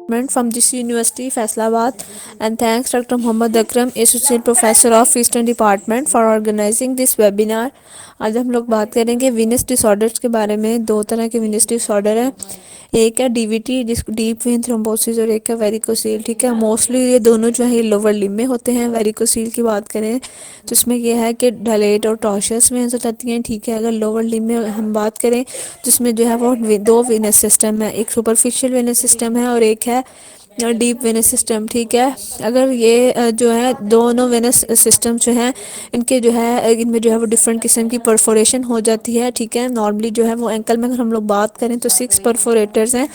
from this University, Faisalabad, and thanks Dr. Mohammad Akram, Associate Professor of Eastern Department for organizing this webinar. آج ہم لوگ بات کریں گے وینس ڈس orders کے بارے میں. دو طرح کے وینس ڈس آرڈر ہیں. ایک ہے ڈی وی ٹی جس کو ڈیپ وین تھرومبوسس، اور ایک ہے ویریکوسیل. ٹھیک ہے، موسٹلی یہ دونوں جو ہے لوور لم میں ہوتے ہیں. ویریکوسیل کی بات کریں تو اس میں یہ ہے کہ ڈھلیٹ اور ٹاشس میں ہو جاتی ہیں. ٹھیک ہے، اگر لوور لم میں ہم بات کریں تو اس میں جو ہے وہ دو وینس سسٹم ہے. ایک سپرفیشل وینس سسٹم ہے اور ایک ہے ڈیپ وینس سسٹم. ٹھیک ہے، اگر یہ جو ہے دونوں وینس سسٹم جو ہیں ان کے جو ہے ان میں جو ہے وہ ڈفرینٹ قسم کی پرفوریشن ہو جاتی ہے. ٹھیک ہے، نارملی جو ہے وہ اینکل میں اگر ہم لوگ بات کریں تو 6 پرفوریٹرز ہیں.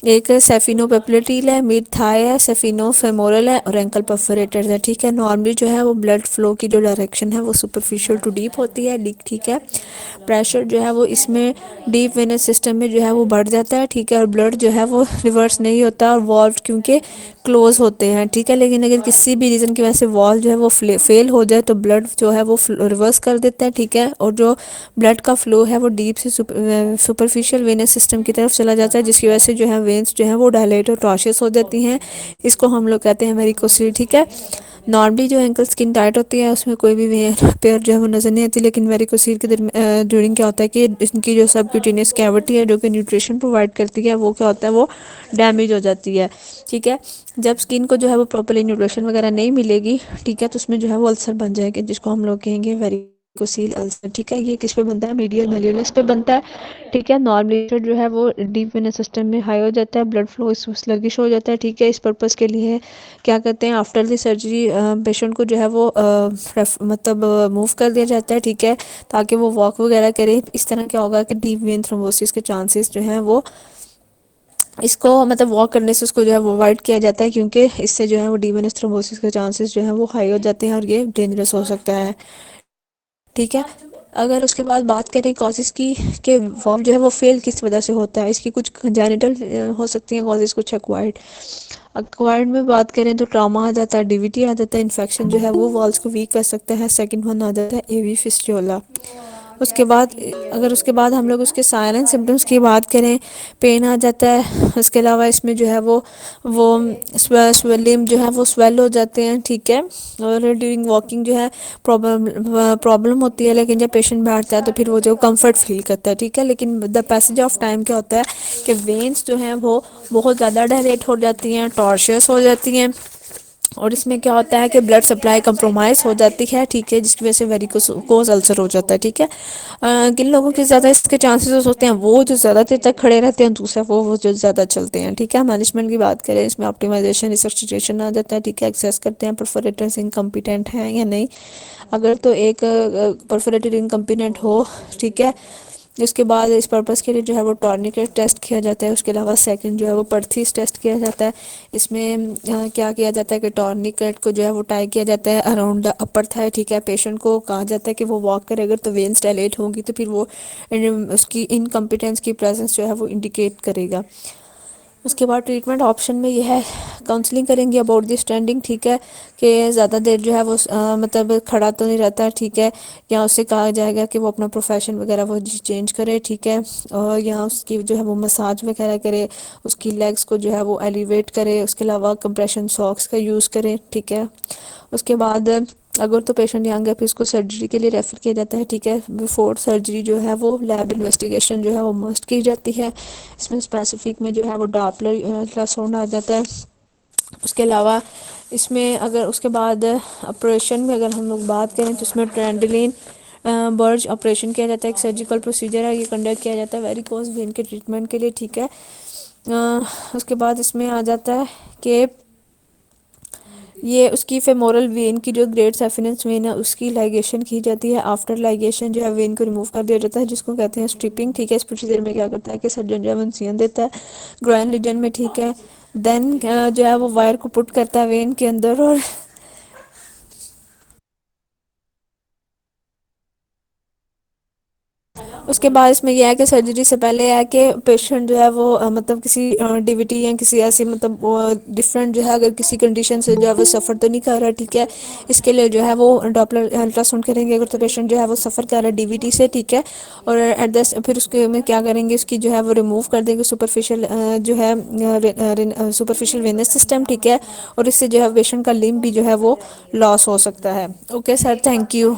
ایک سیفینو پیپلیٹیل ہے، میڈ تھائی ہے، سیفینو فیمورل ہے اور اینکل پرفوریٹرز ہے. ٹھیک ہے، نارملی جو ہے وہ بلڈ فلو کی جو ڈائریکشن ہے وہ سپرفیشل ٹو ڈیپ ہوتی ہے. ٹھیک ہے، پریشر جو ہے وہ اس میں ڈیپ وینس سسٹم میں جو ہے وہ بڑھ جاتا ہے. ٹھیک ہے، اور بلڈ جو ہے وہ ریورس نہیں ہوتا اور والو کیونکہ کلوز ہوتے ہیں. ٹھیک ہے، لیکن اگر کسی بھی ریزن کی وجہ سے وال جو ہے وہ فیل ہو جائے تو بلڈ جو ہے وہ ریورس کر دیتا ہے. ٹھیک ہے، اور جو بلڈ کا فلو ہے وہ ڈیپ سے سپرفیشل وینس سسٹم کی طرف چلا جاتا ہے، جس کی وجہ سے جو ہے وینس جو ہے وہ ڈائلیٹ اور ٹاشس ہو جاتی ہیں. اس کو ہم لوگ کہتے ہیں ویریکوسیل. ٹھیک ہے، نارملی جو اینکل اسکن ٹائٹ ہوتی ہے اس میں کوئی بھی پیئر جو ہے وہ نظر نہیں آتی، لیکن ویریکوسیل کے ڈیورنگ کیا ہوتا ہے کہ ان کی جو سب کیوٹینس کیوٹی ہے جو کہ نیوٹریشن پرووائڈ کرتی ہے وہ کیا ہوتا ہے وہ ڈیمیج ہو جاتی ہے. ٹھیک ہے، جب اسکن کو جو ہے وہ پراپرلی نیوٹریشن وغیرہ نہیں ملے گی، ٹھیک ہے، تو اس میں جو ہے وہ السر بن جائے گا جس کو ہم لوگ کہیں گے ویریکوسیل السر. ٹھیک ہے، یہ کس پہ بنتا ہے؟ میڈیل میلیولس پہ بنتا ہے. ٹھیک ہے، نارملی جو ہے وہ ڈیپ وینس سسٹم میں ہائی ہو جاتا ہے، بلڈ فلو سلگش ہو جاتا ہے. ٹھیک ہے، اس پرپز کے لیے کیا کرتے ہیں آفٹر دی سرجری پیشنٹ کو جو ہے وہ مطلب موو کر دیا جاتا ہے. ٹھیک ہے، تاکہ وہ واک وغیرہ کرے. اس طرح کیا ہوگا کہ ڈیپ وین تھرومبوسس کے چانسز جو ہیں وہ اس کو مطلب واک کرنے سے اس کو جو ہے وہ اوائڈ کیا جاتا ہے، کیونکہ اس سے جو ہے وہ ڈی وینس تھرومبوسس کے چانسز جو ہے وہ ہائی ہو جاتے ہیں اور یہ ڈینجرس ہو سکتا ہے. ٹھیک ہے، اگر اس کے بعد بات کریں کازز کی کہ وام جو ہے وہ فیل کس وجہ سے ہوتا ہے، اس کی کچھ جینیٹل ہو سکتی ہیں کازز، کچھ ایکوائرڈ میں بات کریں تو ٹراما آ جاتا ہے، ڈی وی ٹی آ جاتا ہے، انفیکشن جو ہے وہ والز کو ویک کر سکتا ہے. سیکنڈ ون آ جاتا ہے اے وی فسٹولا. اس کے بعد اگر اس کے بعد ہم لوگ اس کے سائلنٹ سمٹمس کی بات کریں، پین آ جاتا ہے. اس کے علاوہ اس میں جو ہے وہ لم جو ہے وہ سویل ہو جاتے ہیں. ٹھیک ہے، اور ڈیورنگ واکنگ جو ہے پرابلم ہوتی ہے، لیکن جب پیشنٹ بیٹھتا ہے تو پھر وہ جو کمفرٹ فیل کرتا ہے. ٹھیک ہے، لیکن دا پیسج آف ٹائم کیا ہوتا ہے کہ وینس جو ہیں وہ بہت زیادہ ڈائلیٹ ہو جاتی ہیں، ٹارشیس ہو جاتی ہیں، اور اس میں کیا ہوتا ہے کہ بلڈ سپلائی کمپرومائز ہو جاتی ہے. ٹھیک ہے، جس کی وجہ سے ویریکوز السر ہو جاتا ہے. ٹھیک ہے، کن لوگوں کے زیادہ اس کے چانسز ہوتے ہیں وہ جو زیادہ دیر تک کھڑے رہتے ہیں، دوسرا وہ جو زیادہ چلتے ہیں. ٹھیک ہے، مینجمنٹ کی بات کریں اس میں آپٹیمائزیشن ریسرچیشن آ جاتا ہے. ٹھیک ہے، ایکسیس کرتے ہیں پرفوریٹرز انکمپیٹنٹ ہیں یا نہیں. اگر تو ایک پرفوریٹر انکمپیٹنٹ ہو، ٹھیک ہے، اس کے بعد اس پرپز کے لیے جو ہے وہ ٹورنیکٹ ٹیسٹ کیا جاتا ہے. اس کے علاوہ سیکنڈ جو ہے وہ پرتھیس ٹیسٹ کیا جاتا ہے. اس میں کیا کیا جاتا ہے کہ ٹورنیکٹ کو جو ہے وہ ٹائی کیا جاتا ہے اراؤنڈ دا اپر تھائی. ٹھیک ہے، پیشنٹ کو کہا جاتا ہے کہ وہ واک کرے، اگر تو وینس ڈائلیٹ ہوگی تو پھر وہ اس کی انکمپیٹنس کی پریزنس جو ہے وہ انڈیکیٹ کرے گا. اس کے بعد ٹریٹمنٹ آپشن میں یہ ہے کاؤنسلنگ کریں گے اباؤٹ دی اسٹینڈنگ. ٹھیک ہے، کہ زیادہ دیر جو ہے وہ مطلب کھڑا تو نہیں رہتا. ٹھیک ہے، یا اس سے کہا جائے گا کہ وہ اپنا پروفیشن وغیرہ وہ چینج کرے. ٹھیک ہے، اور یا اس کی جو ہے وہ مساج وغیرہ کرے، اس کی لیگس کو جو ہے وہ ایلیویٹ کرے. اس کے علاوہ کمپریشن ساکس کا یوز کرے. ٹھیک ہے، اس کے بعد اگر تو پیشنٹ ینگ ہے پھر اس کو سرجری کے لیے ریفر کیا جاتا ہے. ٹھیک ہے، بیفور سرجری جو ہے وہ لیب انویسٹیگیشن جو ہے وہ مسٹ کی جاتی ہے. اس میں اسپیسیفک میں جو ہے وہ ڈاپلر الٹراساؤنڈ آ جاتا ہے. اس کے علاوہ اس میں اگر اس کے بعد آپریشن میں اگر ہم لوگ بات کریں تو اس میں ٹرینڈلین برج آپریشن کیا جاتا ہے. ایک سرجیکل پروسیجر ہے، یہ کنڈکٹ کیا جاتا ہے ویریکوز وین کے ٹریٹمنٹ کے لیے. ٹھیک ہے، اس کے بعد اس میں آ جاتا ہے کہ یہ اس کی فیمورل وین کی جو گریٹ سیفینس وین ہے اس کی لائگیشن کی جاتی ہے. آفٹر لائگیشن جو ہے وین کو ریموو کر دیا جاتا ہے، جس کو کہتے ہیں اسٹرپنگ. ٹھیک ہے، اس پروسیجر میں کیا کرتا ہے کہ سرجن جو ہے انسیزن دیتا ہے گروئن ریجن میں. ٹھیک ہے، دین جو ہے وہ وائر کو پٹ کرتا ہے وین کے اندر اور اس کے بعد اس میں یہ ہے کہ سرجری سے پہلے ہے کہ پیشنٹ جو ہے وہ مطلب کسی ڈی وی ٹی یا کسی ایسی مطلب ڈفرینٹ جو ہے اگر کسی کنڈیشن سے جو ہے وہ سفر تو نہیں کر رہا، ٹھیک ہے، اس کے لیے جو ہے وہ ڈاپلر الٹرا ساؤنڈ کریں گے اگر تو پیشنٹ جو ہے وہ سفر کر رہا ہے ڈی وی ٹی سے، ٹھیک ہے، اور ایٹ دس پھر اس کے میں کیا کریں گے، اس کی جو ہے وہ ریموو کر دیں گے سپرفیشل جو ہے سپرفیشل وینس سسٹم، ٹھیک ہے، اور اس سے جو ہے پیشنٹ کا لمب بھی جو ہے وہ لاس ہو سکتا ہے۔ Okay sir, thank you.